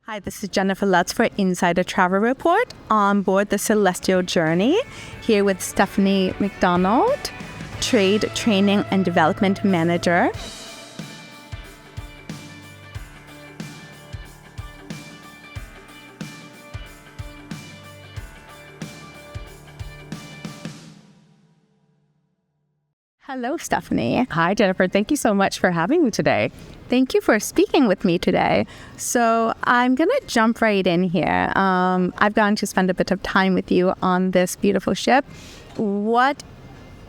Hi, this is Jennifer Lutz for Insider Travel Report on board the Celestyal Journey, here with Stephanie McDonald, Trade, Training, and Development Manager. Hello, Stephanie. Hi, Jennifer. Thank you so much for having me today. Thank you for speaking with me today. So I'm going to jump right in here. I've gotten to spend a bit of time with you on this beautiful ship. What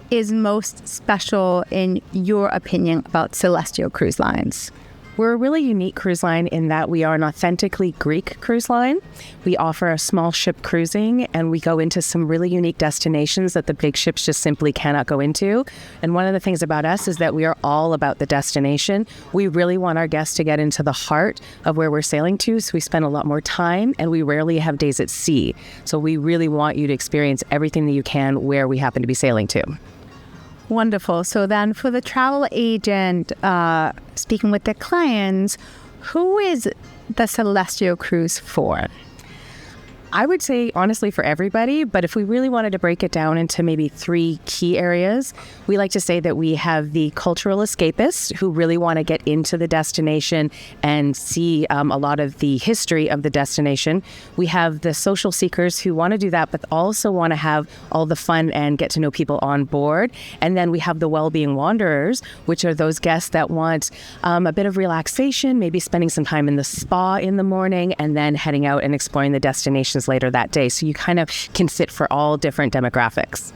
is most special in your opinion about Celestyal Cruise Lines? We're a really unique cruise line in that we are an authentically Greek cruise line. We offer a small ship cruising, and we go into some really unique destinations that the big ships just simply cannot go into. And one of the things about us is that we are all about the destination. We really want our guests to get into the heart of where we're sailing to, so we spend a lot more time, and we rarely have days at sea. So we really want you to experience everything that you can where we happen to be sailing to. Wonderful. So then for the travel agent, speaking with their clients, who is the Celestyal Cruise for? I would say, honestly, for everybody, but if we really wanted to break it down into maybe three key areas, we like to say that we have the cultural escapists who really want to get into the destination and see a lot of the history of the destination. We have the social seekers who want to do that, but also want to have all the fun and get to know people on board. And then we have the well-being wanderers, which are those guests that want a bit of relaxation, maybe spending some time in the spa in the morning, and then heading out and exploring the destination later that day. So you kind of can fit for all different demographics.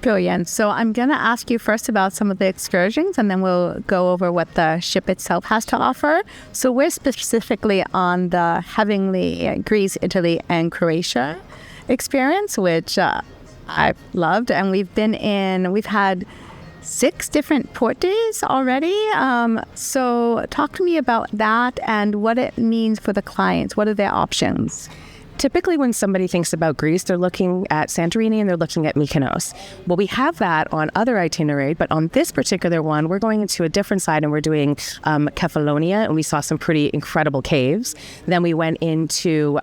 Brilliant. So I'm going to ask you first about some of the excursions, and then we'll go over what the ship itself has to offer. So we're specifically on the heavenly Greece, Italy, and Croatia experience, which I've loved. And we've had 6 different port days already. So talk to me about that and what it means for the clients. What are their options? Typically, when somebody thinks about Greece, they're looking at Santorini and they're looking at Mykonos. Well, we have that on other itinerary, but on this particular one, we're going into a different side and we're doing Kefalonia, and we saw some pretty incredible caves. Then we went into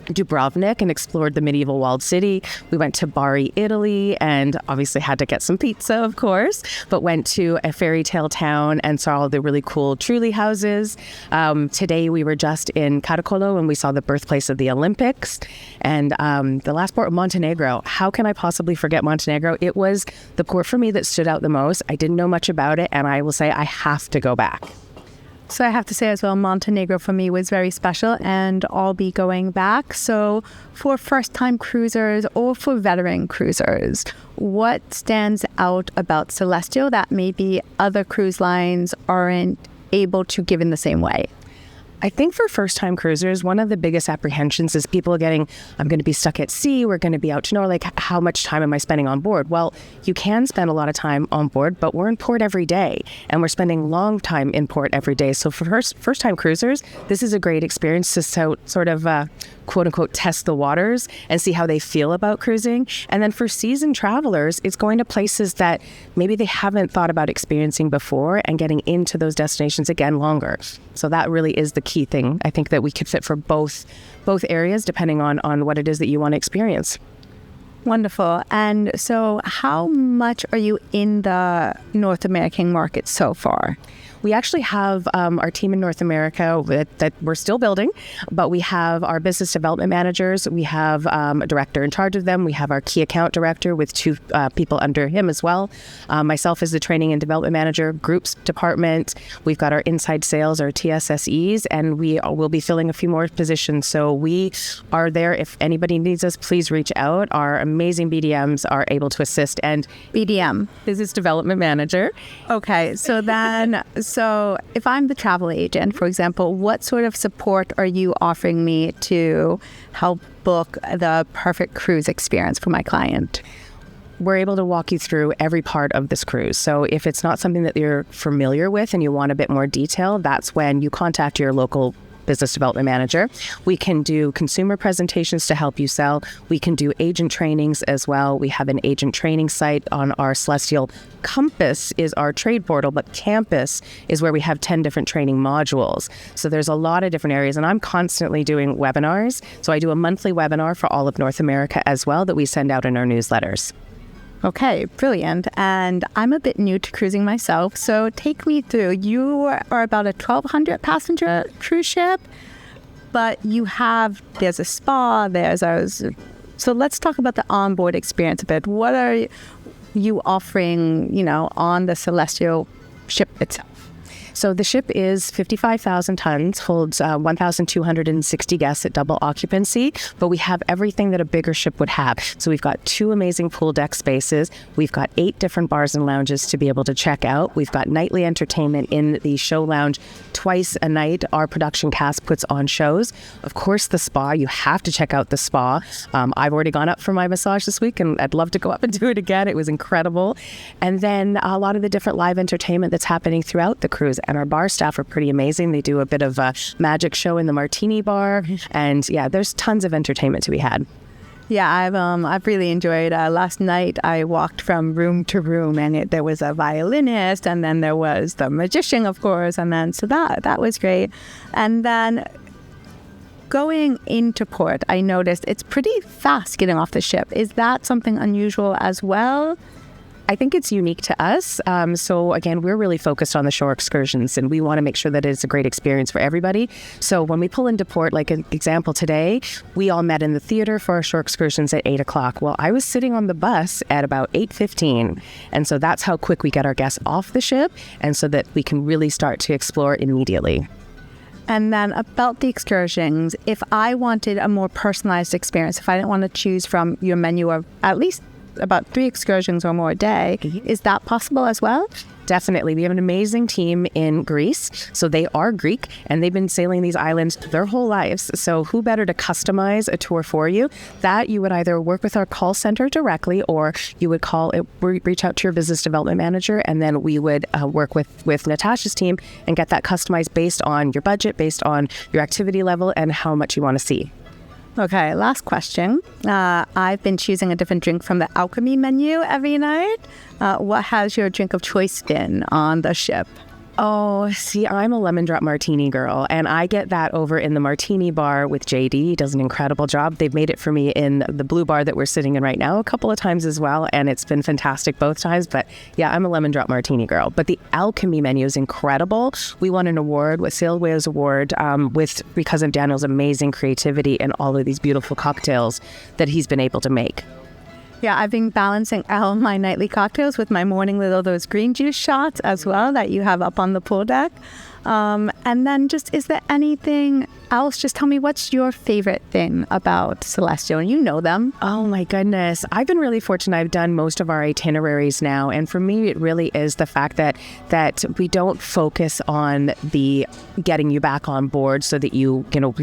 Dubrovnik and explored the medieval walled city. We went to Bari, Italy, and obviously had to get some pizza, of course, but went to a fairy tale town and saw all the really cool Trulli houses. Today we were just in Caracolo and we saw the birthplace of the Olympics. And the last port, Montenegro. How can I possibly forget Montenegro? It was the port for me that stood out the most. I didn't know much about it, and I will say I have to go back. So I have to say as well, Montenegro for me was very special, and I'll be going back. So for first-time cruisers or for veteran cruisers, what stands out about Celestyal that maybe other cruise lines aren't able to give in the same way? I think for first-time cruisers, one of the biggest apprehensions is people getting, I'm going to be stuck at sea, we're going to be out to nowhere, like how much time am I spending on board? Well, you can spend a lot of time on board, but we're in port every day, and we're spending long time in port every day. So for first-time cruisers, this is a great experience to sort of quote-unquote test the waters and see how they feel about cruising. And then for seasoned travelers, it's going to places that maybe they haven't thought about experiencing before and getting into those destinations again longer. So that really is the key thing. I think that we could fit for both areas depending on what it is that you want to experience. Wonderful. And so how much are you in the North American market so far? We actually have our team in North America that we're still building, but we have our business development managers. We have a director in charge of them. We have our key account director with 2 people under him as well. Myself as the training and development manager, groups department. We've got our inside sales, our TSSEs, and we will be filling a few more positions. So we are there. If anybody needs us, please reach out. Our amazing BDMs are able to assist. And BDM? Business Development Manager. Okay, so if I'm the travel agent, for example, what sort of support are you offering me to help book the perfect cruise experience for my client? We're able to walk you through every part of this cruise. So if it's not something that you're familiar with and you want a bit more detail, that's when you contact your local business development manager. We can do consumer presentations to help you sell. We can do agent trainings as well. We have an agent training site on our Celestyal. Compass is our trade portal, but Campus is where we have 10 different training modules. So there's a lot of different areas, and I'm constantly doing webinars. So I do a monthly webinar for all of North America as well that we send out in our newsletters. Okay, brilliant. And I'm a bit new to cruising myself, so take me through. You are about a 1,200 passenger cruise ship, but there's a spa, so let's talk about the onboard experience a bit. What are you offering, on the Celestyal ship itself? So the ship is 55,000 tons, holds 1,260 guests at double occupancy, but we have everything that a bigger ship would have. So we've got 2 amazing pool deck spaces. We've got 8 different bars and lounges to be able to check out. We've got nightly entertainment in the show lounge. Twice a night, our production cast puts on shows. Of course, the spa, you have to check out the spa. I've already gone up for my massage this week, and I'd love to go up and do it again. It was incredible. And then a lot of the different live entertainment that's happening throughout the cruise. And our bar staff are pretty amazing. They do a bit of a magic show in the martini bar. And yeah, there's tons of entertainment to be had. Yeah, I've really enjoyed. Last night I walked from room to room, and there was a violinist, and then there was the magician, of course, and then so that was great. And then going into port, I noticed it's pretty fast getting off the ship. Is that something unusual as well? I think it's unique to us. So again, we're really focused on the shore excursions, and we want to make sure that it's a great experience for everybody. So when we pull into port, like an example today, we all met in the theater for our shore excursions at 8 o'clock. Well, I was sitting on the bus at about 8:15. And so that's how quick we get our guests off the ship, and so that we can really start to explore immediately. And then about the excursions, if I wanted a more personalized experience, if I didn't want to choose from your menu of at least about 3 excursions or more a day, is that possible as well? Definitely. We have an amazing team in Greece. So they are Greek, and they've been sailing these islands their whole lives. So who better to customize a tour for you? That you would either work with our call center directly, or you would reach out to your business development manager, and then we would work with Natasha's team and get that customized based on your budget, based on your activity level, and how much you want to see. Okay, last question. I've been choosing a different drink from the alchemy menu every night. What has your drink of choice been on the ship? Oh, see, I'm a lemon drop martini girl, and I get that over in the martini bar with JD. He does an incredible job. They've made it for me in the blue bar that we're sitting in right now a couple of times as well, and it's been fantastic both times. But yeah, I'm a lemon drop martini girl. But the alchemy menu is incredible. We won an award with Sailways Award because of Daniel's amazing creativity and all of these beautiful cocktails that he's been able to make. Yeah, I've been balancing out my nightly cocktails with my morning with all those green juice shots as well that you have up on the pool deck. And then is there anything else? Just tell me, what's your favorite thing about Celestyal? You know them. Oh my goodness. I've been really fortunate. I've done most of our itineraries now. And for me, it really is the fact that we don't focus on the getting you back on board so that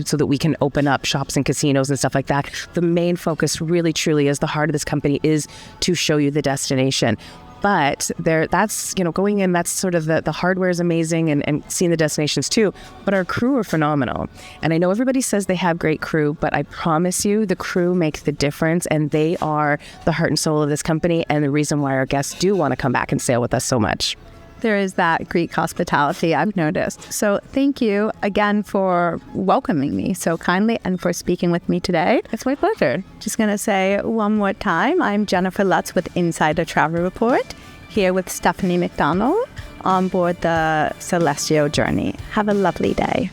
so that we can open up shops and casinos and stuff like that. The main focus really truly is the heart of this company is to show you the destination. But that's going in, that's sort of the hardware is amazing and seeing the destinations too. But our crew are phenomenal. And I know everybody says they have great crew, but I promise you the crew make the difference, and they are the heart and soul of this company and the reason why our guests do want to come back and sail with us so much. There is that Greek hospitality I've noticed. So thank you again for welcoming me so kindly and for speaking with me today. It's my pleasure. Just going to say one more time, I'm Jennifer Lutz with Insider Travel Report, here with Stephanie McDonald on board the Celestyal journey. Have a lovely day.